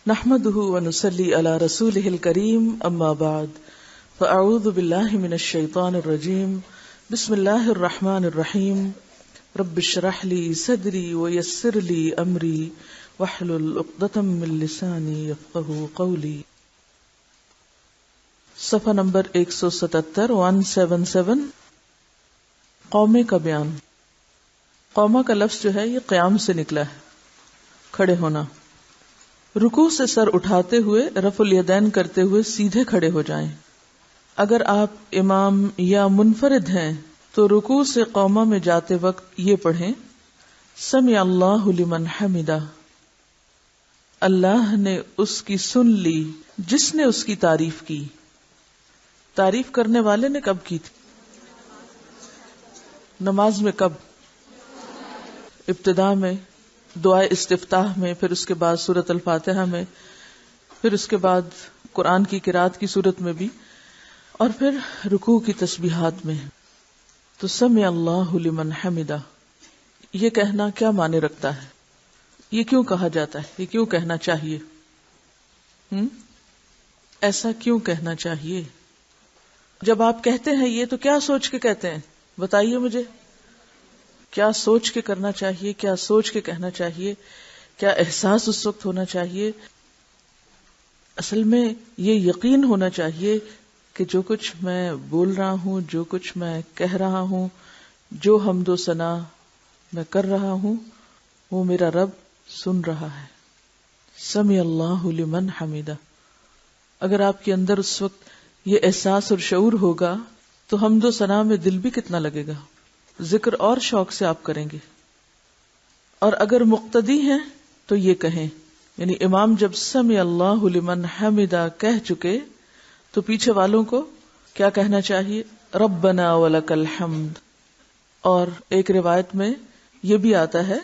نحمده ونصلي على رسوله الكريم اما بعد فاعوذ بالله من الشيطان الرجيم بسم الله الرحمن الرحيم رب اشرح لي صدري ويسر لي امري واحلل عقدة من لساني يفقهوا قولي. صفحہ نمبر 177 177 قومے کا بیان. قومہ کا لفظ جو ہے یہ قیام سے نکلا ہے، کھڑے ہونا. رکوع سے سر اٹھاتے ہوئے رفع الیدین کرتے ہوئے سیدھے کھڑے ہو جائیں. اگر آپ امام یا منفرد ہیں تو رکوع سے قومہ میں جاتے وقت یہ پڑھیں: سمع اللہ لمن حمدہ. اللہ نے اس کی سن لی جس نے اس کی تعریف کی. تعریف کرنے والے نے کب کی تھی؟ نماز میں کب؟ ابتدا میں، دعائے استفتاح میں، پھر اس کے بعد سورۃ الفاتحہ میں، پھر اس کے بعد قرآن کی قرات کی صورت میں بھی، اور پھر رکوع کی تسبیحات میں. تو سمع اللہ لمن حمدہ یہ کہنا کیا معنی رکھتا ہے؟ یہ کیوں کہا جاتا ہے؟ یہ کیوں کہنا چاہیے؟ ایسا کیوں کہنا چاہیے؟ جب آپ کہتے ہیں یہ تو کیا سوچ کے کہتے ہیں؟ بتائیے مجھے. کیا سوچ کے کرنا چاہیے؟ کیا سوچ کے کہنا چاہیے؟ کیا احساس اس وقت ہونا چاہیے؟ اصل میں یہ یقین ہونا چاہیے کہ جو کچھ میں بول رہا ہوں، جو کچھ میں کہہ رہا ہوں، جو حمد و ثنا میں کر رہا ہوں، وہ میرا رب سن رہا ہے. سمع اللہ لمن حمدہ. اگر آپ کے اندر اس وقت یہ احساس اور شعور ہوگا تو حمد و ثنا میں دل بھی کتنا لگے گا، ذکر اور شوق سے آپ کریں گے. اور اگر مقتدی ہیں تو یہ کہیں، یعنی امام جب سمع اللہ لمن حمدہ کہہ چکے تو پیچھے والوں کو کیا کہنا چاہیے؟ ربنا ولک الحمد. اور ایک روایت میں یہ بھی آتا ہے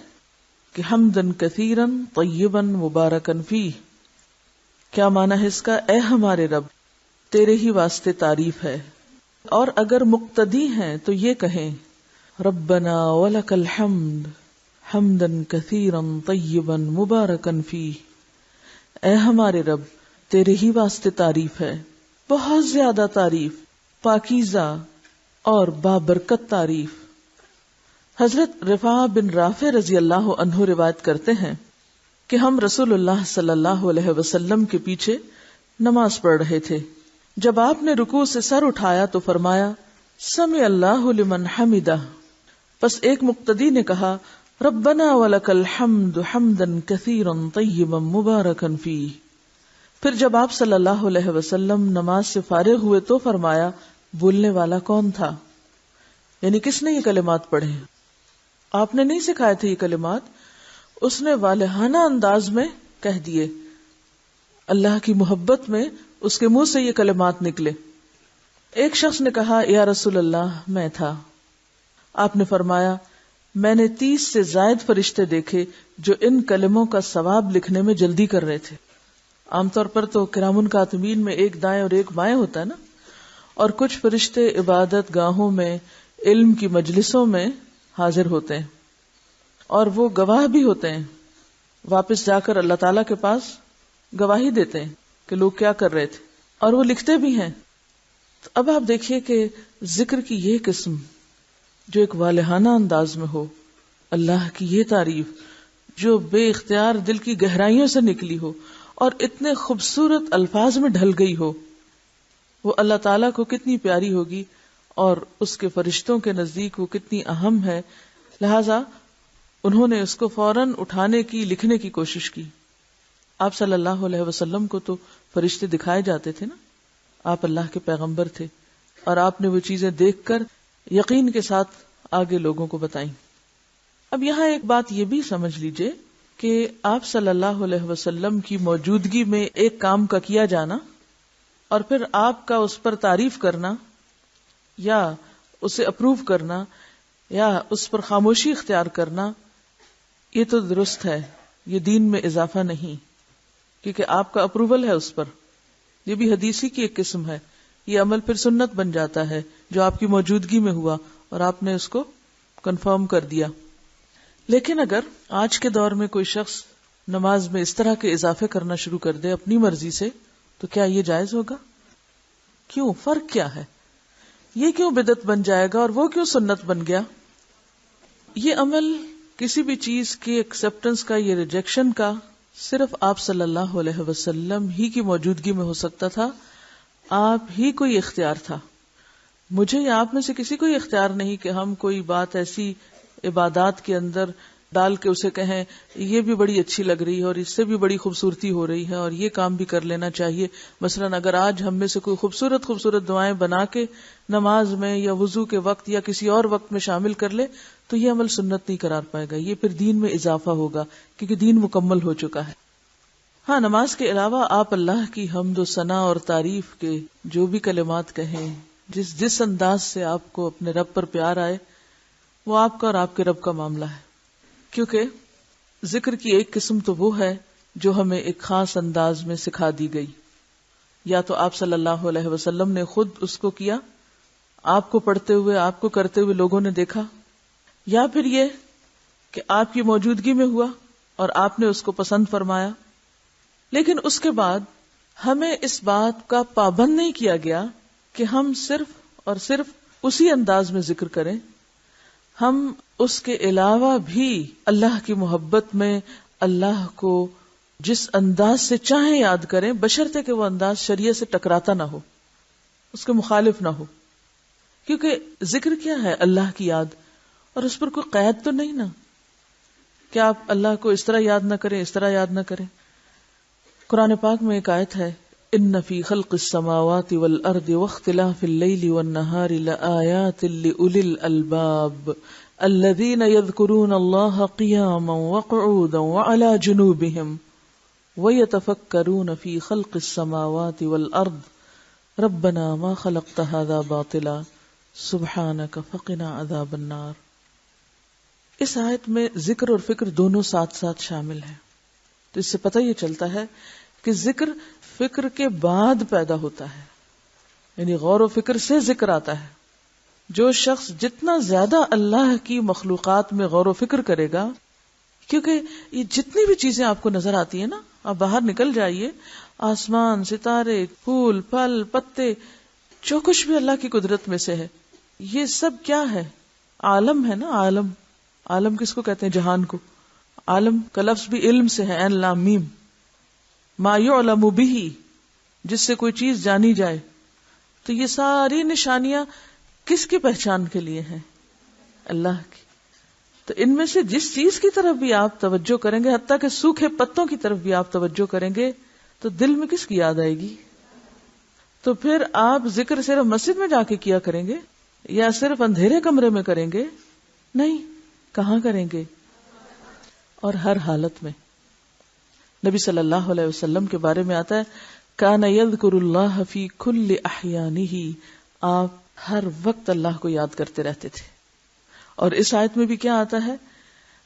کہ حمدن کثیرا طیبا مبارکا فیہ. کیا معنی ہے اس کا؟ اے ہمارے رب، تیرے ہی واسطے تعریف ہے. اور اگر مقتدی ہیں تو یہ کہیں ربنا ولک الحمد حمدا کثیرا طیبا مبارکا فیہ. اے ہمارے رب، تیرے ہی واسطے تعریف ہے، بہت زیادہ تعریف، پاکیزہ اور بابرکت تعریف. حضرت رفاعہ بن رافع رضی اللہ عنہ روایت کرتے ہیں کہ ہم رسول اللہ صلی اللہ علیہ وسلم کے پیچھے نماز پڑھ رہے تھے. جب آپ نے رکوع سے سر اٹھایا تو فرمایا سمع اللہ لمن حمدہ. پس ایک مقتدی نے کہا ربنا ولک الحمد حمدا کثیرا طیبا مبارکا فیہ. پھر جب آپ صلی اللہ علیہ وسلم نماز سے فارغ ہوئے تو فرمایا بولنے والا کون تھا؟ یعنی کس نے یہ کلمات پڑھے؟ آپ نے نہیں سکھائے تھے یہ کلمات، اس نے والہانہ انداز میں کہہ دیے. اللہ کی محبت میں اس کے منہ سے یہ کلمات نکلے. ایک شخص نے کہا یا رسول اللہ، میں تھا. آپ نے فرمایا میں نے 30 سے زائد فرشتے دیکھے جو ان کلموں کا ثواب لکھنے میں جلدی کر رہے تھے. عام طور پر تو کرام کاتبین میں ایک دائیں اور ایک بائیں ہوتا ہے نا، اور کچھ فرشتے عبادت گاہوں میں، علم کی مجلسوں میں حاضر ہوتے ہیں اور وہ گواہ بھی ہوتے ہیں. واپس جا کر اللہ تعالیٰ کے پاس گواہی دیتے ہیں کہ لوگ کیا کر رہے تھے، اور وہ لکھتے بھی ہیں. تو اب آپ دیکھیے کہ ذکر کی یہ قسم جو ایک والہانہ انداز میں ہو، اللہ کی یہ تعریف جو بے اختیار دل کی گہرائیوں سے نکلی ہو اور اتنے خوبصورت الفاظ میں ڈھل گئی ہو، وہ اللہ تعالیٰ کو کتنی پیاری ہوگی اور اس کے فرشتوں کے نزدیک وہ کتنی اہم ہے. لہذا انہوں نے اس کو فوراً اٹھانے کی، لکھنے کی کوشش کی. آپ صلی اللہ علیہ وسلم کو تو فرشتے دکھائے جاتے تھے نا، آپ اللہ کے پیغمبر تھے، اور آپ نے وہ چیزیں دیکھ کر یقین کے ساتھ آگے لوگوں کو بتائیں. اب یہاں ایک بات یہ بھی سمجھ لیجئے کہ آپ صلی اللہ علیہ وسلم کی موجودگی میں ایک کام کا کیا جانا اور پھر آپ کا اس پر تعریف کرنا یا اسے اپروو کرنا یا اس پر خاموشی اختیار کرنا، یہ تو درست ہے، یہ دین میں اضافہ نہیں، کیونکہ آپ کا اپروول ہے اس پر. یہ بھی حدیثی کی ایک قسم ہے. یہ عمل پھر سنت بن جاتا ہے جو آپ کی موجودگی میں ہوا اور آپ نے اس کو کنفرم کر دیا. لیکن اگر آج کے دور میں کوئی شخص نماز میں اس طرح کے اضافے کرنا شروع کر دے اپنی مرضی سے، تو کیا یہ جائز ہوگا؟ کیوں؟ فرق کیا ہے؟ یہ کیوں بدعت بن جائے گا اور وہ کیوں سنت بن گیا؟ یہ عمل کسی بھی چیز کی ایکسپٹنس کا، یہ ریجیکشن کا، صرف آپ صلی اللہ علیہ وسلم ہی کی موجودگی میں ہو سکتا تھا. آپ ہی کو یہ اختیار تھا. مجھے یا آپ میں سے کسی کو یہ اختیار نہیں کہ ہم کوئی بات ایسی عبادات کے اندر ڈال کے اسے کہیں یہ بھی بڑی اچھی لگ رہی ہے اور اس سے بھی بڑی خوبصورتی ہو رہی ہے اور یہ کام بھی کر لینا چاہیے. مثلا اگر آج ہم میں سے کوئی خوبصورت دعائیں بنا کے نماز میں یا وضو کے وقت یا کسی اور وقت میں شامل کر لے تو یہ عمل سنت نہیں قرار پائے گا، یہ پھر دین میں اضافہ ہوگا کیونکہ دین مکمل ہو چکا ہے. ہاں، نماز کے علاوہ آپ اللہ کی حمد و ثنا اور تعریف کے جو بھی کلمات کہیں، جس انداز سے آپ کو اپنے رب پر پیار آئے، وہ آپ کا اور آپ کے رب کا معاملہ ہے. کیونکہ ذکر کی ایک قسم تو وہ ہے جو ہمیں ایک خاص انداز میں سکھا دی گئی، یا تو آپ صلی اللہ علیہ وسلم نے خود اس کو کیا، آپ کو پڑھتے ہوئے، آپ کو کرتے ہوئے لوگوں نے دیکھا، یا پھر یہ کہ آپ کی موجودگی میں ہوا اور آپ نے اس کو پسند فرمایا. لیکن اس کے بعد ہمیں اس بات کا پابند نہیں کیا گیا کہ ہم صرف اور صرف اسی انداز میں ذکر کریں. ہم اس کے علاوہ بھی اللہ کی محبت میں اللہ کو جس انداز سے چاہیں یاد کریں، بشرطے کہ وہ انداز شریعت سے ٹکراتا نہ ہو، اس کے مخالف نہ ہو. کیونکہ ذکر کیا ہے؟ اللہ کی یاد، اور اس پر کوئی قید تو نہیں نا کہ آپ اللہ کو اس طرح یاد نہ کریں، اس طرح یاد نہ کریں. قرآن پاک میں ایک آیت ہے، ان فی خلق السماوات والارض واختلاف اللیل والنہار لآیات لأولی الالباب الذین یذکرون اللہ قیاما وقعودا وعلی جنوبہم ویتفکرون فی خلق السماوات والارض ربنا ما خلقت هذا باطلا سبحانک فقنا عذاب النار. اس آیت میں ذکر اور فکر دونوں ساتھ ساتھ شامل ہیں. تو اس سے پتہ یہ چلتا ہے کہ ذکر فکر کے بعد پیدا ہوتا ہے، یعنی غور و فکر سے ذکر آتا ہے. جو شخص جتنا زیادہ اللہ کی مخلوقات میں غور و فکر کرے گا، کیونکہ یہ جتنی بھی چیزیں آپ کو نظر آتی ہیں نا، آپ باہر نکل جائیے، آسمان، ستارے، پھول، پھل، پتے، جو کچھ بھی اللہ کی قدرت میں سے ہے، یہ سب کیا ہے؟ عالم ہے نا. عالم کس کو کہتے ہیں؟ جہان کو. عالم کا لفظ بھی علم سے ہے، عین لام میم، ما یعلم بہ، جس سے کوئی چیز جانی جائے. تو یہ ساری نشانیاں کس کی پہچان کے لیے ہیں؟ اللہ کی. تو ان میں سے جس چیز کی طرف بھی آپ توجہ کریں گے، حتیٰ کہ سوکھے پتوں کی طرف بھی آپ توجہ کریں گے، تو دل میں کس کی یاد آئے گی؟ تو پھر آپ ذکر صرف مسجد میں جا کے کیا کریں گے یا صرف اندھیرے کمرے میں کریں گے؟ نہیں، کہاں کریں گے؟ اور ہر حالت میں. نبی صلی اللہ علیہ وسلم کے بارے میں آتا ہے، کان یذکر اللہ فی کل احیانہ، آپ ہر وقت اللہ کو یاد کرتے رہتے تھے. اور اس آیت میں بھی کیا آتا ہے؟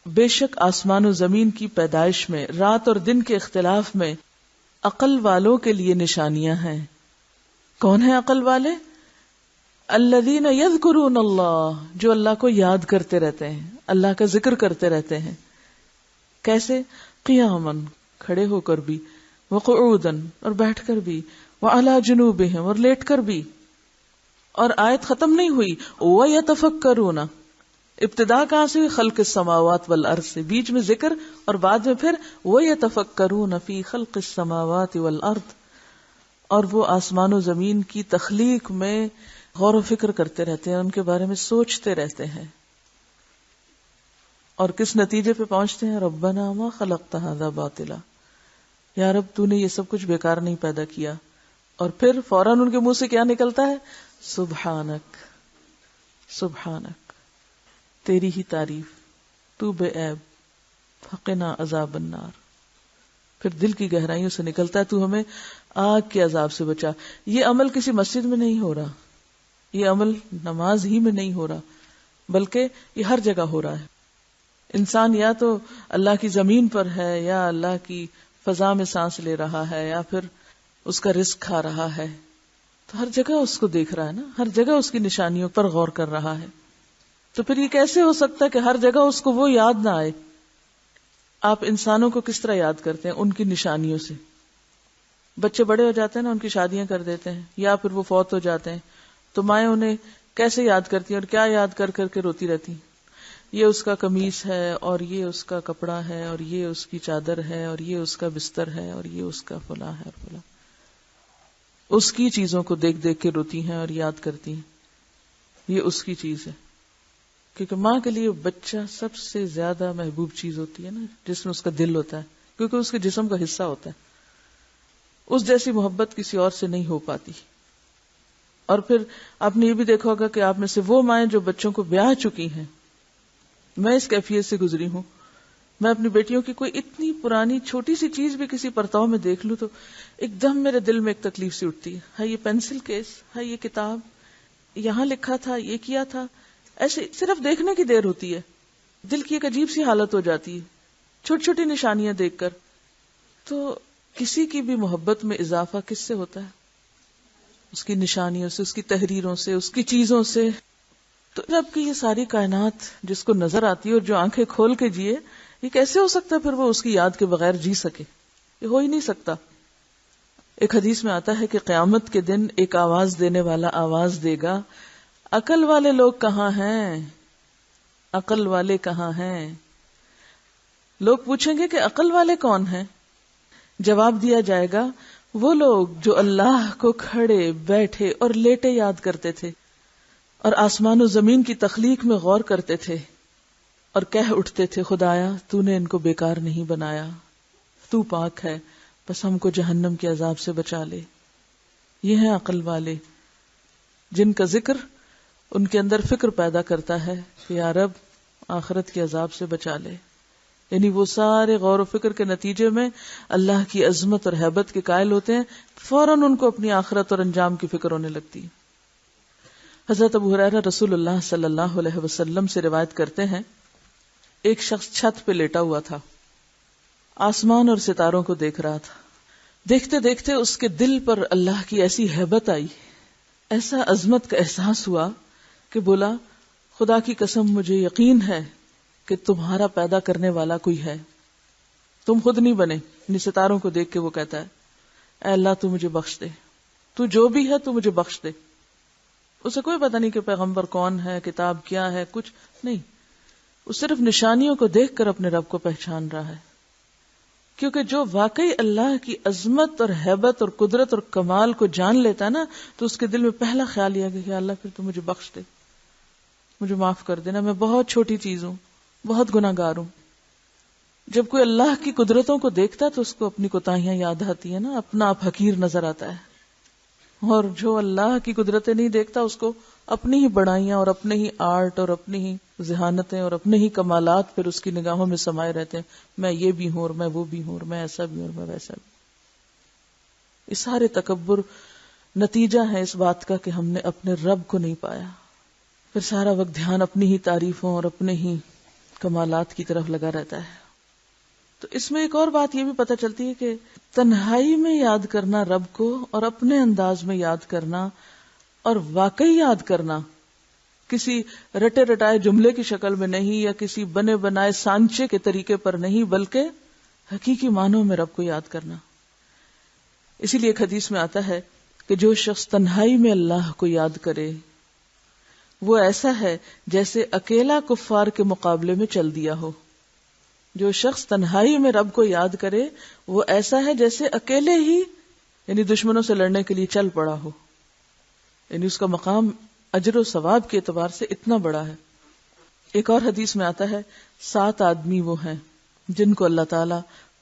بے شک آسمان و زمین کی پیدائش میں، رات اور دن کے اختلاف میں عقل والوں کے لیے نشانیاں ہیں. کون ہیں عقل والے؟ الذین یذکرون اللہ، جو اللہ کو یاد کرتے رہتے ہیں، اللہ کا ذکر کرتے رہتے ہیں. کیسے؟ قیاماً، کھڑے ہو کر بھی، وقعوداً، اور بیٹھ کر بھی، وعلی جنوبہم، اور لیٹ کر بھی. اور آیت ختم نہیں ہوئی، ویتفکرون. ابتدا کہاں سے؟ خلق السماوات والارض سے، بیچ میں ذکر اور بعد میں پھر ویتفکرون فی خلق السماوات والارض. اور وہ آسمان و زمین کی تخلیق میں غور و فکر کرتے رہتے ہیں، ان کے بارے میں سوچتے رہتے ہیں. اور کس نتیجے پہ پہنچتے ہیں؟ ربنا ما خلقت ھذا باطلا، یا رب تو نے یہ سب کچھ بیکار نہیں پیدا کیا. اور پھر فوراً ان کے منہ سے کیا نکلتا ہے؟ سبحانک، سبحانک، تیری ہی تعریف، تو بے عیب، فقنا عذاب النار. پھر دل کی گہرائیوں سے نکلتا ہے، تو ہمیں آگ کے عذاب سے بچا. یہ عمل کسی مسجد میں نہیں ہو رہا، یہ عمل نماز ہی میں نہیں ہو رہا، بلکہ یہ ہر جگہ ہو رہا ہے. انسان یا تو اللہ کی زمین پر ہے، یا اللہ کی فضا میں سانس لے رہا ہے، یا پھر اس کا رزق کھا رہا ہے. تو ہر جگہ اس کو دیکھ رہا ہے نا، ہر جگہ اس کی نشانیوں پر غور کر رہا ہے. تو پھر یہ کیسے ہو سکتا ہے کہ ہر جگہ اس کو وہ یاد نہ آئے؟ آپ انسانوں کو کس طرح یاد کرتے ہیں؟ ان کی نشانیوں سے. بچے بڑے ہو جاتے ہیں نا، ان کی شادیاں کر دیتے ہیں یا پھر وہ فوت ہو جاتے ہیں، تو مائیں انہیں کیسے یاد کرتی ہیں اور کیا یاد کر کر کے روتی رہتی ہیں؟ یہ اس کا قمیص ہے، اور یہ اس کا کپڑا ہے، اور یہ اس کی چادر ہے، اور یہ اس کا بستر ہے، اور یہ اس کا فلاں ہے اور فلاں. اس کی چیزوں کو دیکھ دیکھ کے روتی ہیں اور یاد کرتی ہیں. یہ اس کی چیز ہے، کیونکہ ماں کے لیے بچہ سب سے زیادہ محبوب چیز ہوتی ہے نا، جس میں اس کا دل ہوتا ہے، کیونکہ اس کے جسم کا حصہ ہوتا ہے. اس جیسی محبت کسی اور سے نہیں ہو پاتی. اور پھر آپ نے یہ بھی دیکھا ہوگا کہ آپ میں سے وہ مائیں جو بچوں کو بیاہ چکی ہیں، میں اس کیفیت سے گزری ہوں. میں اپنی بیٹیوں کی کوئی اتنی پرانی چھوٹی سی چیز بھی کسی پرتاؤ میں دیکھ لوں تو ایک دم میرے دل میں ایک تکلیف سی اٹھتی ہے. یہ پینسل کیس ہے، یہ کتاب، یہاں لکھا تھا، یہ کیا تھا. ایسے صرف دیکھنے کی دیر ہوتی ہے، دل کی ایک عجیب سی حالت ہو جاتی ہے چھوٹی چھوٹی نشانیاں دیکھ کر. تو کسی کی بھی محبت میں اضافہ کس سے ہوتا ہے؟ اس کی نشانیوں سے، اس کی تحریروں سے، اس کی چیزوں سے. تو رب کی یہ ساری کائنات جس کو نظر آتی ہے اور جو آنکھیں کھول کے جیے، یہ کیسے ہو سکتا ہے پھر وہ اس کی یاد کے بغیر جی سکے؟ یہ ہو ہی نہیں سکتا. ایک حدیث میں آتا ہے کہ قیامت کے دن ایک آواز دینے والا آواز دے گا، عقل والے لوگ کہاں ہیں؟ عقل والے کہاں ہیں؟ لوگ پوچھیں گے کہ عقل والے کون ہیں؟ جواب دیا جائے گا، وہ لوگ جو اللہ کو کھڑے، بیٹھے اور لیٹے یاد کرتے تھے، اور آسمان و زمین کی تخلیق میں غور کرتے تھے، اور کہہ اٹھتے تھے، خدایا تو نے ان کو بیکار نہیں بنایا، تو پاک ہے، بس ہم کو جہنم کے عذاب سے بچا لے. یہ ہیں عقل والے، جن کا ذکر ان کے اندر فکر پیدا کرتا ہے کہ یا رب آخرت کے عذاب سے بچا لے. یعنی وہ سارے غور و فکر کے نتیجے میں اللہ کی عظمت اور ہیبت کے قائل ہوتے ہیں، فوراً ان کو اپنی آخرت اور انجام کی فکر ہونے لگتی ہے. حضرت ابو ہریرہ رسول اللہ صلی اللہ علیہ وسلم سے روایت کرتے ہیں، ایک شخص چھت پہ لیٹا ہوا تھا، آسمان اور ستاروں کو دیکھ رہا تھا. دیکھتے دیکھتے اس کے دل پر اللہ کی ایسی ہیبت آئی، ایسا عظمت کا احساس ہوا کہ بولا، خدا کی قسم مجھے یقین ہے کہ تمہارا پیدا کرنے والا کوئی ہے، تم خود نہیں بنے. یعنی ستاروں کو دیکھ کے وہ کہتا ہے، اے اللہ تو مجھے بخش دے، تو جو بھی ہے تو مجھے بخش دے. اسے کوئی پتہ نہیں کہ پیغمبر کون ہے، کتاب کیا ہے، کچھ نہیں. وہ صرف نشانیوں کو دیکھ کر اپنے رب کو پہچان رہا ہے. کیونکہ جو واقعی اللہ کی عظمت اور ہیبت اور قدرت اور کمال کو جان لیتا ہے نا، تو اس کے دل میں پہلا خیال یہ ہے کہ اللہ پھر تو مجھے بخش دے، مجھے معاف کر دینا، میں بہت چھوٹی چیز ہوں، بہت گناہ گار ہوں. جب کوئی اللہ کی قدرتوں کو دیکھتا ہے تو اس کو اپنی کوتاہیاں یاد آتی ہیں نا، اپنا آپ حقیر نظر آتا ہے. اور جو اللہ کی قدرتیں نہیں دیکھتا اس کو اپنی ہی بڑائیاں اور اپنے ہی آرٹ اور اپنی ہی ذہانتیں اور اپنے ہی کمالات پھر اس کی نگاہوں میں سمائے رہتے ہیں. میں یہ بھی ہوں اور میں وہ بھی ہوں اور میں ایسا بھی ہوں اور میں ویسا بھی. یہ سارے تکبر نتیجہ ہے اس بات کا کہ ہم نے اپنے رب کو نہیں پایا. پھر سارا وقت دھیان اپنی ہی تعریفوں اور اپنے ہی کمالات کی طرف لگا رہتا ہے. تو اس میں ایک اور بات یہ بھی پتہ چلتی ہے کہ تنہائی میں یاد کرنا رب کو اور اپنے انداز میں یاد کرنا اور واقعی یاد کرنا، کسی رٹے رٹائے جملے کی شکل میں نہیں یا کسی بنے بنائے سانچے کے طریقے پر نہیں، بلکہ حقیقی معنوں میں رب کو یاد کرنا. اسی لیے ایک حدیث میں آتا ہے کہ جو شخص تنہائی میں اللہ کو یاد کرے وہ ایسا ہے جیسے اکیلا کفار کے مقابلے میں چل دیا ہو. جو شخص تنہائی میں رب کو یاد کرے وہ ایسا ہے جیسے اکیلے ہی یعنی دشمنوں سے لڑنے کے لیے چل پڑا ہو. یعنی اس کا مقام اجر و ثواب کے اعتبار سے اتنا بڑا ہے. ایک اور حدیث میں آتا ہے 7 آدمی وہ ہیں جن کو اللہ تعالی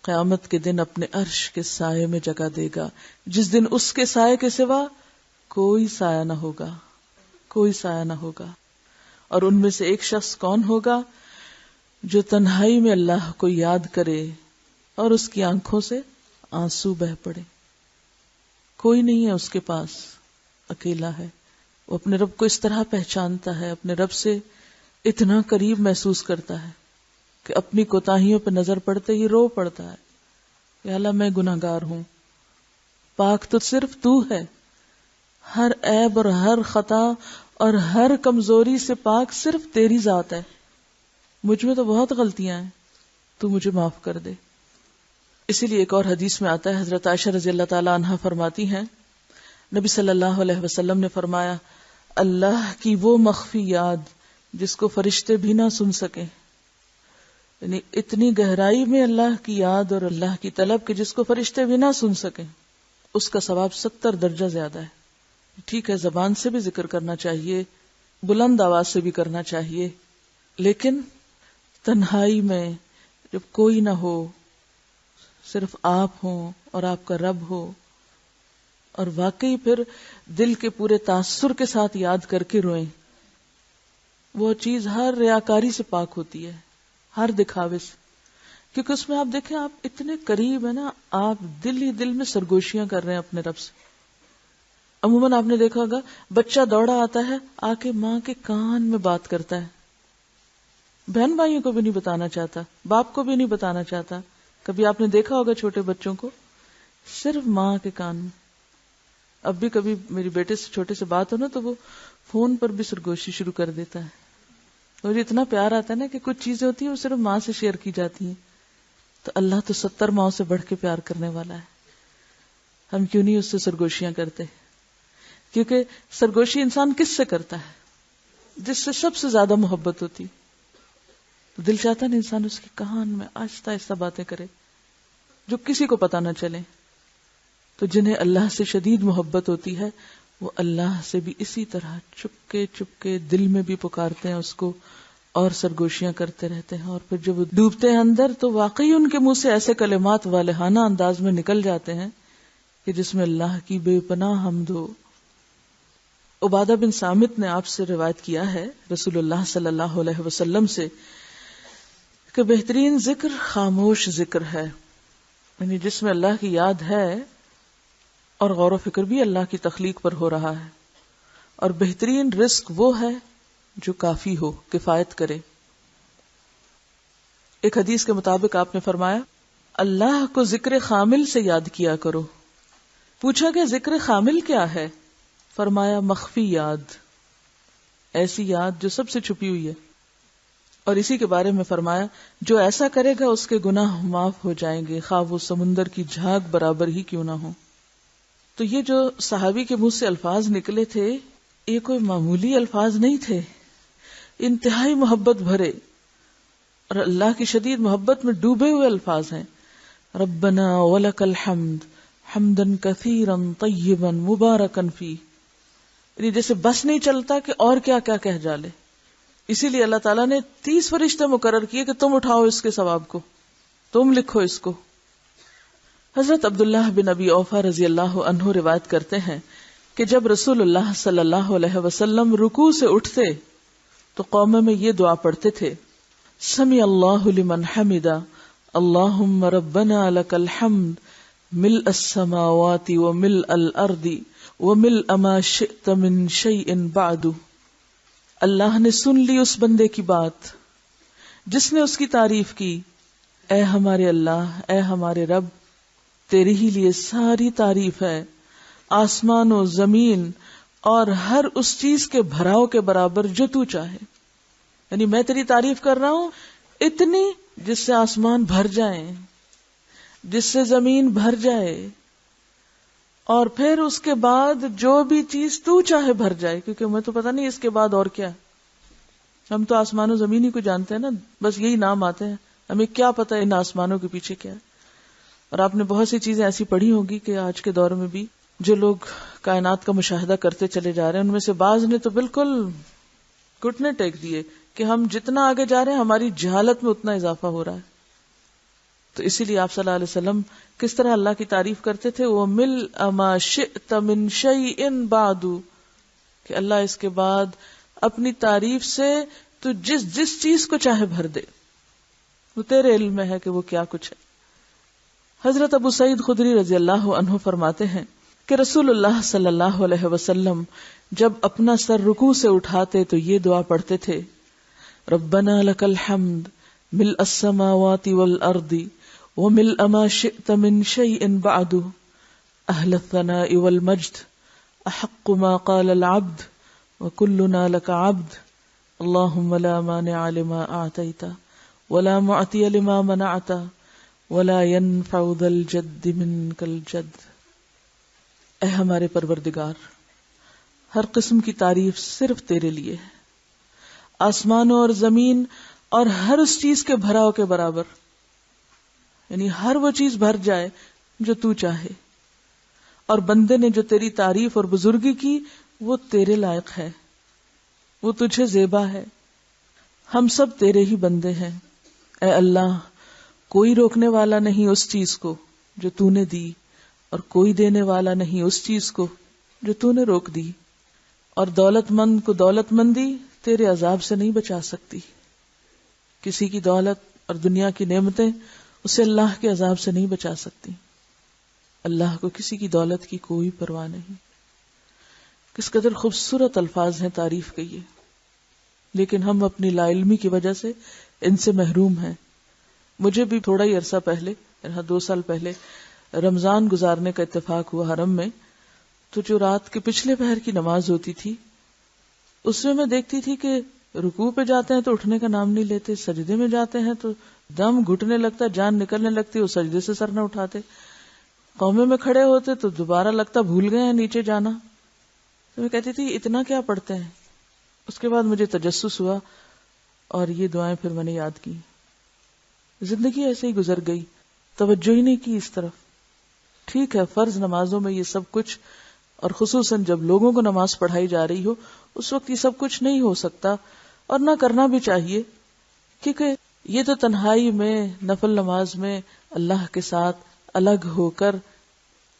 قیامت کے دن اپنے عرش کے سائے میں جگہ دے گا، جس دن اس کے سائے کے سوا کوئی سایہ نہ ہوگا، کوئی سایہ نہ ہوگا. اور ان میں سے ایک شخص کون ہوگا؟ جو تنہائی میں اللہ کو یاد کرے اور اس کی آنکھوں سے آنسو بہ پڑے. کوئی نہیں ہے اس کے پاس، اکیلا ہے. وہ اپنے رب کو اس طرح پہچانتا ہے، اپنے رب سے اتنا قریب محسوس کرتا ہے کہ اپنی کوتاہیوں پہ نظر پڑتے ہی رو پڑتا ہے، یا اللہ میں گناہگار ہوں، پاک تو صرف تو ہے، ہر عیب اور ہر خطا اور ہر کمزوری سے پاک صرف تیری ذات ہے، مجھ میں تو بہت غلطیاں ہیں، تو مجھے معاف کر دے. اسی لیے ایک اور حدیث میں آتا ہے، حضرت عائشہ رضی اللہ تعالی عنہا فرماتی ہیں نبی صلی اللہ علیہ وسلم نے فرمایا اللہ کی وہ مخفی یاد جس کو فرشتے بھی نہ سن سکیں، یعنی اتنی گہرائی میں اللہ کی یاد اور اللہ کی طلب کہ جس کو فرشتے بھی نہ سن سکیں، اس کا ثواب 70 درجہ زیادہ ہے. ٹھیک ہے زبان سے بھی ذکر کرنا چاہیے، بلند آواز سے بھی کرنا چاہیے، لیکن تنہائی میں جب کوئی نہ ہو، صرف آپ ہوں اور آپ کا رب ہو، اور واقعی پھر دل کے پورے تاثر کے ساتھ یاد کر کے روئیں، وہ چیز ہر ریاکاری سے پاک ہوتی ہے، ہر دکھاوے سے. کیونکہ اس میں آپ دیکھیں آپ اتنے قریب ہیں نا، آپ دل ہی دل میں سرگوشیاں کر رہے ہیں اپنے رب سے. عموماً آپ نے دیکھا ہوگا بچہ دوڑا آتا ہے آ کے ماں کے کان میں بات کرتا ہے، بہن بھائیوں کو بھی نہیں بتانا چاہتا، باپ کو بھی نہیں بتانا چاہتا. کبھی آپ نے دیکھا ہوگا چھوٹے بچوں کو صرف ماں کے کان میں. اب بھی کبھی میری بیٹے سے چھوٹے سے بات ہو نا تو وہ فون پر بھی سرگوشی شروع کر دیتا ہے. مجھے اتنا پیار آتا ہے نا کہ کچھ چیزیں ہوتی ہیں وہ صرف ماں سے شیئر کی جاتی ہیں. تو اللہ تو 70 ماؤں سے بڑھ کے پیار کرنے والا ہے، ہم کیوں نہیں اس سے سرگوشیاں کرتے؟ کیونکہ سرگوشی انسان کس سے کرتا ہے؟ جس سے سب سے زیادہ محبت ہوتی. تو دل چاہتا ہے انسان اس کے کان میں آہستہ آہستہ باتیں کرے جو کسی کو پتہ نہ چلے. تو جنہیں اللہ سے شدید محبت ہوتی ہے وہ اللہ سے بھی اسی طرح چپکے چپکے دل میں بھی پکارتے ہیں اس کو اور سرگوشیاں کرتے رہتے ہیں. اور پھر جب وہ ڈوبتے ہیں اندر تو واقعی ان کے منہ سے ایسے کلمات والہانہ انداز میں نکل جاتے ہیں کہ جس میں اللہ کی بے پناہ حمد ہو. عبادہ بن صامت نے آپ سے روایت کیا ہے رسول اللہ صلی اللہ علیہ وسلم سے کہ بہترین ذکر خاموش ذکر ہے، یعنی جس میں اللہ کی یاد ہے اور غور و فکر بھی اللہ کی تخلیق پر ہو رہا ہے. اور بہترین رزق وہ ہے جو کافی ہو، کفایت کرے. ایک حدیث کے مطابق آپ نے فرمایا اللہ کو ذکر خامل سے یاد کیا کرو. پوچھا کہ ذکر خامل کیا ہے؟ فرمایا مخفی یاد، ایسی یاد جو سب سے چھپی ہوئی ہے. اور اسی کے بارے میں فرمایا جو ایسا کرے گا اس کے گناہ معاف ہو جائیں گے، خواہ وہ سمندر کی جھاگ برابر ہی کیوں نہ ہو. تو یہ جو صحابی کے منہ سے الفاظ نکلے تھے یہ کوئی معمولی الفاظ نہیں تھے، انتہائی محبت بھرے اور اللہ کی شدید محبت میں ڈوبے ہوئے الفاظ ہیں. ربنا ولک الحمد حمدا کثیرا طیبا مبارکا فیہ، یعنی جیسے بس نہیں چلتا کہ اور کیا کیا کہہ ڈالے. اسی لیے اللہ تعالیٰ نے 30 فرشتے مقرر کیے کہ تم اٹھاؤ اس کے ثواب کو، تم لکھو اس کو. حضرت عبداللہ بن ابی اوفا رضی اللہ عنہ روایت کرتے ہیں کہ جب رسول اللہ صلی اللہ علیہ وسلم رکوع سے اٹھتے تو قوم میں یہ دعا پڑھتے تھے سمع اللہ لمن حمدا اللہم ربنا لک الحمد ملء السماوات وملء الارض وملء ما شئت من شیء بعد. اللہ نے سن لی اس بندے کی بات جس نے اس کی تعریف کی. اے ہمارے اللہ، اے ہمارے رب، تیرے ہی لیے ساری تعریف ہے، آسمان و زمین اور ہر اس چیز کے بھراؤ کے برابر جو تو چاہے. یعنی میں تیری تعریف کر رہا ہوں اتنی جس سے آسمان بھر جائیں، جس سے زمین بھر جائے، اور پھر اس کے بعد جو بھی چیز تو چاہے بھر جائے، کیونکہ میں تو پتہ نہیں اس کے بعد اور کیا. ہم تو آسمان و زمین ہی کو جانتے ہیں نا، بس یہی نام آتے ہیں، ہمیں کیا پتہ ان آسمانوں کے پیچھے کیا ہے. اور آپ نے بہت سی چیزیں ایسی پڑھی ہوگی کہ آج کے دور میں بھی جو لوگ کائنات کا مشاہدہ کرتے چلے جا رہے ہیں ان میں سے بعض نے تو بالکل گھٹنے ٹیک دیے کہ ہم جتنا آگے جا رہے ہیں ہماری جہالت میں اتنا اضافہ ہو رہا ہے. تو اسی لیے آپ صلی اللہ علیہ وسلم کس طرح اللہ کی تعریف کرتے تھے، وہ ملء ما شئت من شیء بعد، کہ اللہ اس کے بعد اپنی تعریف سے تو جس چیز کو چاہے بھر دے، وہ تیرے علم میں ہے کہ وہ کیا کچھ ہے. حضرت ابو سعید خدری رضی اللہ عنہ فرماتے ہیں کہ رسول اللہ صلی اللہ علیہ وسلم جب اپنا سر رکوع سے اٹھاتے تو یہ دعا پڑھتے تھے ربنا لک الحمد ملء السماوات والارض وملء ما شئت من شیء بعد اہل الثناء والمجد احق ما قال العبد وكلنا لك عبد اللهم لا مانع لما اعطيت ولا معطی لما منعت ولا ينفع ذا الجد منك الجد۔ اے ہمارے پروردگار، ہر قسم کی تعریف صرف تیرے لیے ہے، آسمانوں اور زمین اور ہر اس چیز کے بھراؤ کے برابر، یعنی ہر وہ چیز بھر جائے جو تو چاہے، اور بندے نے جو تیری تعریف اور بزرگی کی وہ تیرے لائق ہے، وہ تجھے زیبا ہے، ہم سب تیرے ہی بندے ہیں۔ اے اللہ، کوئی روکنے والا نہیں اس چیز کو جو تو نے دی، اور کوئی دینے والا نہیں اس چیز کو جو تو نے روک دی، اور دولت مند کو دولت مندی تیرے عذاب سے نہیں بچا سکتی۔ کسی کی دولت اور دنیا کی نعمتیں اسے اللہ کے عذاب سے نہیں بچا سکتی۔ اللہ کو کسی کی دولت کی کوئی پرواہ نہیں۔ کس قدر خوبصورت الفاظ ہیں تعریف کے یہ، لیکن ہم اپنی لا علمی کی وجہ سے ان سے محروم ہیں۔ مجھے بھی تھوڑا ہی عرصہ پہلے، 2 سال پہلے، رمضان گزارنے کا اتفاق ہوا حرم میں، تو جو رات کے پچھلے پہر کی نماز ہوتی تھی اس میں دیکھتی تھی کہ رکوع پہ جاتے ہیں تو اٹھنے کا نام نہیں لیتے، سجدے میں جاتے ہیں تو دم گھٹنے لگتا، جان نکلنے لگتی، وہ سجدے سے سر نہ اٹھاتے، قومے میں کھڑے ہوتے تو دوبارہ لگتا بھول گئے ہیں نیچے جانا۔ تو میں کہتی تھی اتنا کیا پڑھتے ہیں؟ اس کے بعد مجھے تجسس ہوا اور یہ دعائیں پھر میں نے یاد کی۔ زندگی ایسے ہی گزر گئی، توجہ ہی نہیں کی اس طرف۔ ٹھیک ہے، فرض نمازوں میں یہ سب کچھ، اور خصوصاً جب لوگوں کو نماز پڑھائی جا رہی ہو اس وقت یہ سب کچھ نہیں ہو سکتا، اور نہ کرنا بھی چاہیے، کیونکہ یہ تو تنہائی میں نفل نماز میں اللہ کے ساتھ الگ ہو کر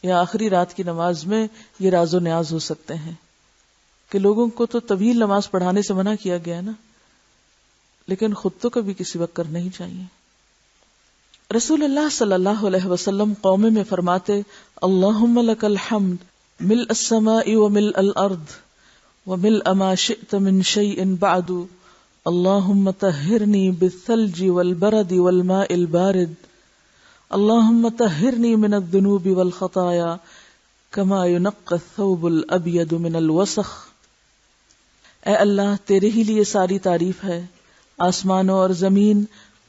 یا آخری رات کی نماز میں یہ راز و نیاز ہو سکتے ہیں، کہ لوگوں کو تو طویل نماز پڑھانے سے منع کیا گیا ہے نا، لیکن خود تو کبھی کسی وقت کرنا ہی چاہیے۔ رسول اللہ صلی اللہ علیہ وسلم قومے میں فرماتے، اللہم لک الحمد ملء السماء وملء الارض وملء ما شئت من شیء بعد، اللہم طہرنی بالثلج والبرد والماء البارد، اللہم طہرنی من الذنوب والخطایا کما ينقى الثوب الابيض من الوسخ۔ اے اللہ، تیرے ہی لیے ساری تعریف ہے، آسمانوں اور زمین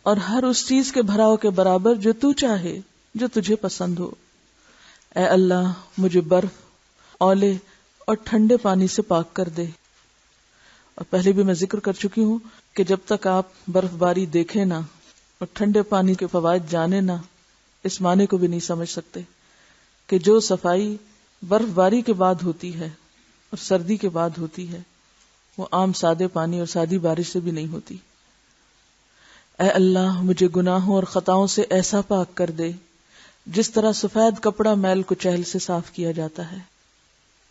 اور ہر اس چیز کے بھراؤ کے برابر جو تو چاہے، جو تجھے پسند ہو۔ اے اللہ، مجھے برف، اولے اور ٹھنڈے پانی سے پاک کر دے۔ اور پہلے بھی میں ذکر کر چکی ہوں کہ جب تک آپ برف باری دیکھیں نہ اور ٹھنڈے پانی کے فوائد جانے نہ، اس معنی کو بھی نہیں سمجھ سکتے کہ جو صفائی برف باری کے بعد ہوتی ہے اور سردی کے بعد ہوتی ہے وہ عام سادے پانی اور سادی بارش سے بھی نہیں ہوتی۔ اے اللہ، مجھے گناہوں اور خطاؤں سے ایسا پاک کر دے جس طرح سفید کپڑا میل کچیل سے صاف کیا جاتا ہے،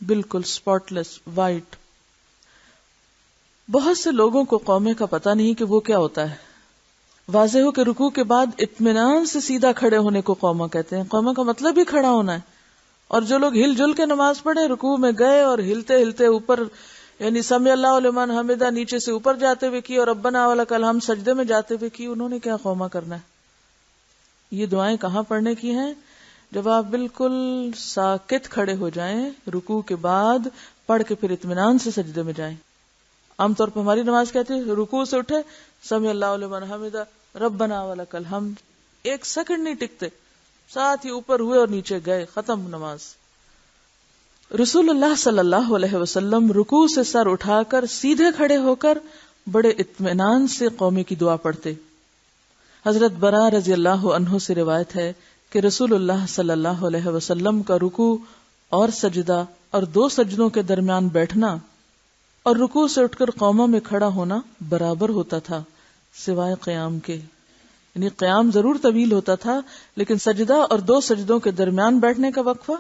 بالکل سپاٹ لیس، وائٹ۔ بہت سے لوگوں کو قومے کا پتہ نہیں کہ وہ کیا ہوتا ہے۔ واضح ہو کہ رکوع کے بعد اطمینان سے سیدھا کھڑے ہونے کو قومہ کہتے ہیں۔ قومہ کا مطلب ہی کھڑا ہونا ہے، اور جو لوگ ہل جل کے نماز پڑھے، رکوع میں گئے اور ہلتے ہلتے اوپر، یعنی سمع اللہ لمن حمدہ نیچے سے اوپر جاتے ہوئے کی اور ربنا ولک الحمد سجدے میں جاتے ہوئے کی، انہوں نے کیا قومہ کرنا ہے؟ یہ دعائیں کہاں پڑھنے کی ہیں؟ جب آپ بالکل ساکت کھڑے ہو جائیں، رکوع کے بعد پڑھ کے پھر اطمینان سے سجدے میں جائیں۔ عام طور پر ہماری نماز کہتی ہے رکوع سے اٹھے، سمع اللہ لمن حمدہ ربنا ولک الحمد، 1 سیکنڈ نہیں ٹکتے، ساتھ ہی اوپر ہوئے اور نیچے گئے، ختم نماز۔ رسول اللہ صلی اللہ علیہ وسلم رکوع سے سر اٹھا کر سیدھے کھڑے ہو کر بڑے اطمینان سے قومے کی دعا پڑھتے۔ حضرت براء رضی اللہ عنہ سے روایت ہے کہ رسول اللہ صلی اللہ علیہ وسلم کا رکوع اور سجدہ اور 2 سجدوں کے درمیان بیٹھنا اور رکوع سے اٹھ کر قومہ میں کھڑا ہونا برابر ہوتا تھا سوائے قیام کے، یعنی قیام ضرور طویل ہوتا تھا لیکن سجدہ اور 2 سجدوں کے درمیان بیٹھنے کا وقفہ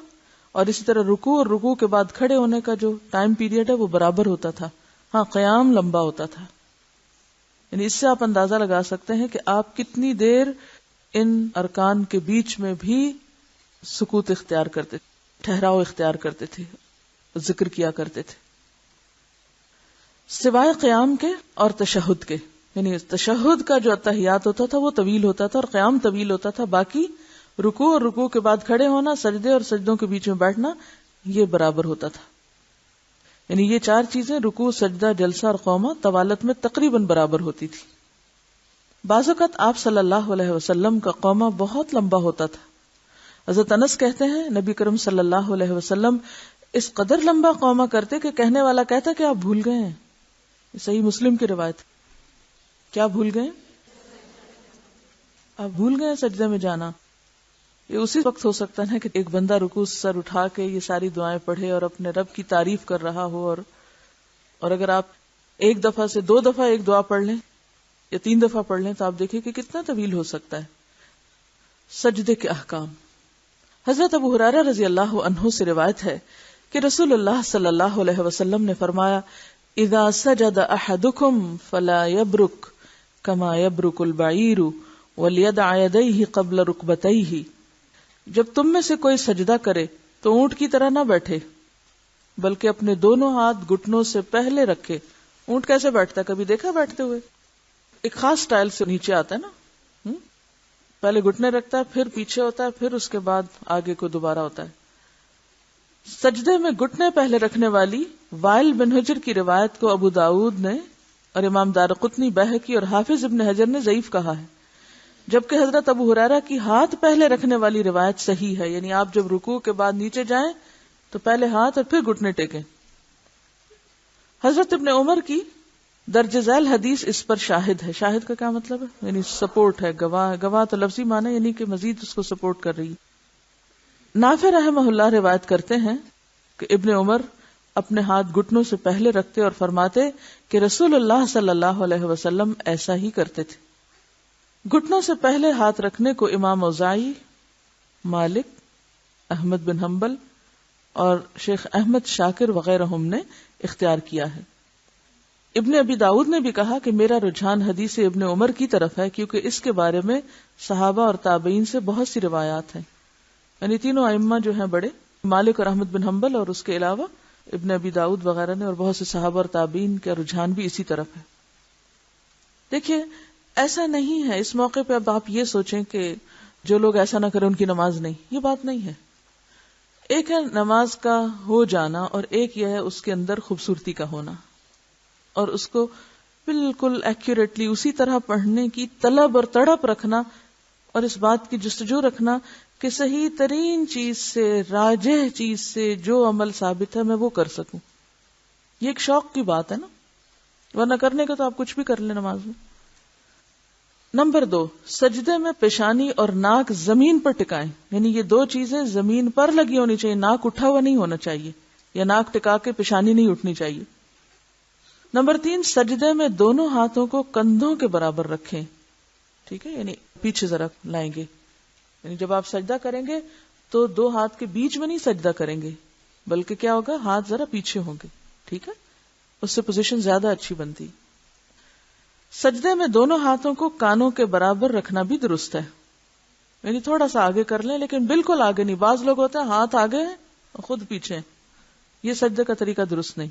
اور اسی طرح رکوع اور رکوع کے بعد کھڑے ہونے کا جو ٹائم پیریڈ ہے وہ برابر ہوتا تھا۔ ہاں، قیام لمبا ہوتا تھا، یعنی اس سے آپ اندازہ لگا سکتے ہیں کہ آپ کتنی دیر ان ارکان کے بیچ میں بھی سکوت اختیار کرتے تھے، ٹھہراؤ اختیار کرتے تھے، ذکر کیا کرتے تھے، سوائے قیام کے اور تشہد کے۔ یعنی تشہد کا جو اتحیات ہوتا تھا وہ طویل ہوتا تھا اور قیام طویل ہوتا تھا، باقی رکوع اور رکوع کے بعد کھڑے ہونا، سجدے اور سجدوں کے بیچ میں بیٹھنا، یہ برابر ہوتا تھا۔ یعنی یہ 4 چیزیں، رکوع، سجدہ، جلسہ اور قومہ، طوالت میں تقریباً برابر ہوتی تھی۔ بعض اوقات آپ صلی اللہ علیہ وسلم کا قومہ بہت لمبا ہوتا تھا. حضرت انس کہتے ہیں نبی کرم صلی اللہ علیہ وسلم اس قدر لمبا قومہ کرتے کہ کہنے والا کہتا کہ آپ بھول گئے ہیں. صحیح مسلم کی روایت. کیا بھول گئے؟ آپ بھول گئے سجدے میں جانا. یہ اسی وقت ہو سکتا ہے کہ ایک بندہ رکوع سے سر اٹھا کے یہ ساری دعائیں پڑھے اور اپنے رب کی تعریف کر رہا ہو، اور اگر آپ ایک دفعہ سے 2 دفعہ ایک دعا پڑھ لیں یا 3 دفعہ پڑھ لیں تو آپ دیکھیں کہ کتنا طویل ہو سکتا ہے. سجدے کے احکام. حضرت ابو ہریرہ رضی اللہ عنہ سے روایت ہے کہ رسول اللہ صلی اللہ علیہ وسلم نے فرمایا اذا سجد احدکم فلا یبرک کما یبرک البعیر ولیدع یدیہ قبل رکبتیہ. جب تم میں سے کوئی سجدہ کرے تو اونٹ کی طرح نہ بیٹھے بلکہ اپنے دونوں ہاتھ گھٹنوں سے پہلے رکھے. اونٹ کیسے بیٹھتا ہے؟ کبھی دیکھا بیٹھتے ہوئے؟ ایک خاص سٹائل سے نیچے آتا ہے نا. پہلے گھٹنے رکھتا ہے، پھر پیچھے ہوتا ہے، پھر اس کے بعد آگے کو دوبارہ ہوتا ہے. سجدے میں گھٹنے پہلے رکھنے والی وائل بن حجر کی روایت کو ابو داؤد نے اور امام دارقطنی، بیہقی اور حافظ ابن حجر نے ضعیف کہا ہے، جبکہ حضرت ابو ہریرہ کی ہاتھ پہلے رکھنے والی روایت صحیح ہے. یعنی آپ جب رکوع کے بعد نیچے جائیں تو پہلے ہاتھ اور پھر گھٹنے ٹیکیں. حضرت ابن عمر کی درج ذیل حدیث اس پر شاہد ہے. شاہد کا کیا مطلب ہے؟ یعنی سپورٹ ہے، گواہ. گواہ تو لفظی معنی یعنی کہ مزید اس کو سپورٹ کر رہی. نافع رحمہ اللہ روایت کرتے ہیں کہ ابن عمر اپنے ہاتھ گھٹنوں سے پہلے رکھتے اور فرماتے کہ رسول اللہ صلی اللہ علیہ وسلم ایسا ہی کرتے تھے. گھٹنوں سے پہلے ہاتھ رکھنے کو امام اوزاعی، مالک، احمد بن حنبل اور شیخ احمد شاکر وغیرہ نے اختیار کیا ہے. ابن ابی داؤد نے بھی کہا کہ میرا رجحان حدیث ابن عمر کی طرف ہے کیونکہ اس کے بارے میں صحابہ اور تابعین سے بہت سی روایات ہیں. یعنی تینوں ائمہ جو ہیں بڑے، مالک اور احمد بن حنبل اور اس کے علاوہ ابن ابی داؤد وغیرہ نے، اور بہت سے صحابہ اور تابعین کا رجحان بھی اسی طرف ہے. دیکھیے ایسا نہیں ہے اس موقع پہ اب آپ یہ سوچیں کہ جو لوگ ایسا نہ کریں ان کی نماز نہیں. یہ بات نہیں ہے. ایک ہے نماز کا ہو جانا اور ایک یہ ہے اس کے اندر خوبصورتی کا ہونا اور اس کو بالکل ایکوریٹلی اسی طرح پڑھنے کی طلب اور تڑپ رکھنا اور اس بات کی جستجو رکھنا کہ صحیح ترین چیز سے، راجح چیز سے جو عمل ثابت ہے میں وہ کر سکوں. یہ ایک شوق کی بات ہے نا، ورنہ کرنے کا تو آپ کچھ بھی کر لیں نماز میں. نمبر 2، سجدے میں پیشانی اور ناک زمین پر ٹکائیں. یعنی یہ 2 چیزیں زمین پر لگی ہونی چاہیے، ناک اٹھا ہوا نہیں ہونا چاہیے یا ناک ٹکا کے پیشانی نہیں اٹھنی چاہیے. نمبر 3، سجدے میں دونوں ہاتھوں کو کندھوں کے برابر رکھیں. ٹھیک ہے، یعنی پیچھے ذرا لائیں گے. یعنی جب آپ سجدہ کریں گے تو 2 ہاتھ کے بیچ میں نہیں سجدہ کریں گے بلکہ کیا ہوگا، ہاتھ ذرا پیچھے ہوں گے. ٹھیک ہے، اس سے پوزیشن زیادہ اچھی بنتی. سجدے میں دونوں ہاتھوں کو کانوں کے برابر رکھنا بھی درست ہے. یعنی تھوڑا سا آگے کر لیں لیکن بالکل آگے نہیں. بعض لوگ ہوتے ہیں ہاتھ آگے ہیں اور خود پیچھے ہیں. یہ سجدے کا طریقہ درست نہیں.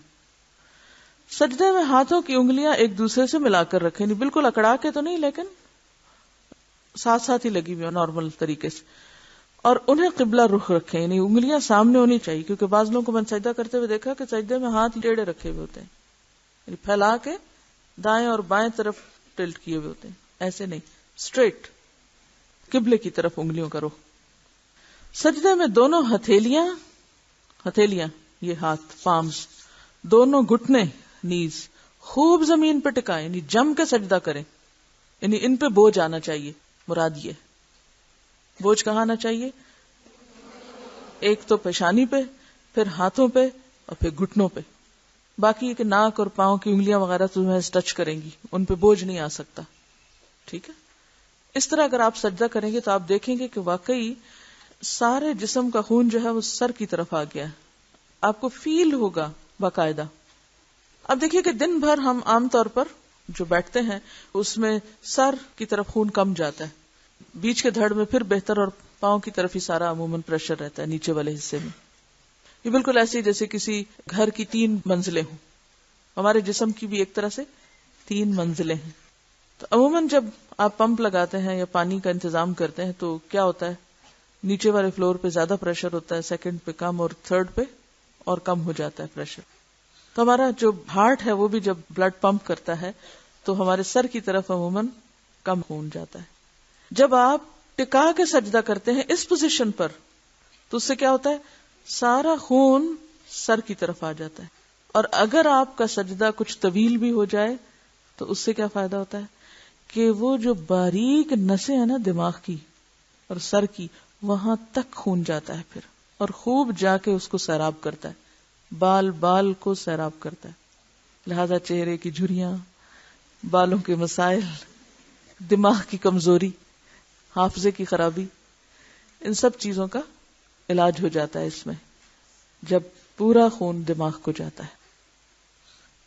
سجدے میں ہاتھوں کی انگلیاں ایک دوسرے سے ملا کر رکھیں. نہیں بالکل اکڑا کے تو نہیں لیکن ساتھ ساتھ ہی لگی ہوئی نارمل طریقے سے، اور انہیں قبلہ رخ رکھیں. یعنی انگلیاں سامنے ہونی چاہیے کیونکہ بعض لوگوں کو میں سجدہ کرتے ہوئے دیکھا کہ سجدے میں ہاتھ ٹیڑھے رکھے ہوئے ہوتے ہیں، یعنی پھیلا کے دائیں اور بائیں طرف ٹلٹ کیے ہوئے ہوتے ہیں. ایسے نہیں، اسٹریٹ قبلے کی طرف انگلیوں کا رخ. سجدے میں دونوں ہتھیلیاں یہ ہاتھ پامز، دونوں گھٹنے نیز خوب زمین پہ ٹکائیں. یعنی جم کے سجدہ کریں. یعنی ان پہ بوجھ آنا چاہیے. مراد یہ بوجھ کہاں آنا چاہیے؟ ایک تو پیشانی پہ، پھر ہاتھوں پہ اور پھر گھٹنوں پہ. باقی یہ کہ ناک اور پاؤں کی انگلیاں وغیرہ تمہیں ٹچ کریں گی، ان پہ بوجھ نہیں آ سکتا. ٹھیک ہے، اس طرح اگر آپ سجدہ کریں گے تو آپ دیکھیں گے کہ واقعی سارے جسم کا خون جو ہے وہ سر کی طرف آ گیا ہے. آپ کو فیل ہوگا باقاعدہ. اب دیکھیے کہ دن بھر ہم عام طور پر جو بیٹھتے ہیں اس میں سر کی طرف خون کم جاتا ہے، بیچ کے دھڑ میں پھر بہتر، اور پاؤں کی طرف ہی سارا عموماً پریشر رہتا ہے نیچے والے حصے میں. یہ بالکل ایسے جیسے کسی گھر کی 3 منزلیں ہوں. ہمارے جسم کی بھی ایک طرح سے 3 منزلیں ہیں. تو عموماً جب آپ پمپ لگاتے ہیں یا پانی کا انتظام کرتے ہیں تو کیا ہوتا ہے، نیچے والے فلور پہ زیادہ پریشر ہوتا ہے، سیکنڈ پہ کم اور تھرڈ پہ اور کم ہو جاتا ہے پریشر. تو ہمارا جو ہارٹ ہے وہ بھی جب بلڈ پمپ کرتا ہے تو ہمارے سر کی طرف عموماً کم خون جاتا ہے۔ جب آپ ٹکا کے سجدہ کرتے ہیں اس پوزیشن پر تو اس سے کیا ہوتا ہے، سارا خون سر کی طرف آ جاتا ہے، اور اگر آپ کا سجدہ کچھ طویل بھی ہو جائے تو اس سے کیا فائدہ ہوتا ہے کہ وہ جو باریک نسیں ہیں نا دماغ کی اور سر کی، وہاں تک خون جاتا ہے پھر، اور خوب جا کے اس کو سیراب کرتا ہے، بال بال کو سیراب کرتا ہے۔ لہذا چہرے کی جھریاں، بالوں کے مسائل، دماغ کی کمزوری، حافظے کی خرابی، ان سب چیزوں کا علاج ہو جاتا ہے اس میں جب پورا خون دماغ کو جاتا ہے۔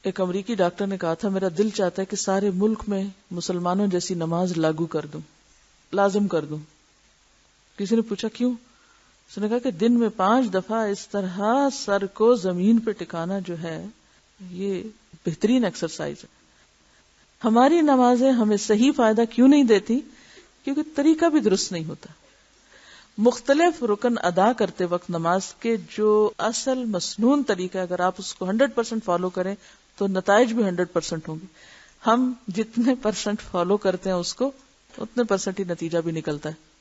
ایک امریکی ڈاکٹر نے کہا تھا میرا دل چاہتا ہے کہ سارے ملک میں مسلمانوں جیسی نماز لاگو کر دوں، لازم کر دوں۔ کسی نے پوچھا کیوں؟ اس نے کہا کہ دن میں 5 دفعہ اس طرح سر کو زمین پہ ٹکانا جو ہے یہ بہترین ایکسرسائز ہے۔ ہماری نمازیں ہمیں صحیح فائدہ کیوں نہیں دیتی؟ کیونکہ طریقہ بھی درست نہیں ہوتا۔ مختلف رکن ادا کرتے وقت نماز کے جو اصل مسنون طریقہ اگر آپ اس کو 100% فالو کریں تو نتائج بھی 100% ہوں گے۔ ہم جتنے % فالو کرتے ہیں اس کو اتنے % ہی نتیجہ بھی نکلتا ہے۔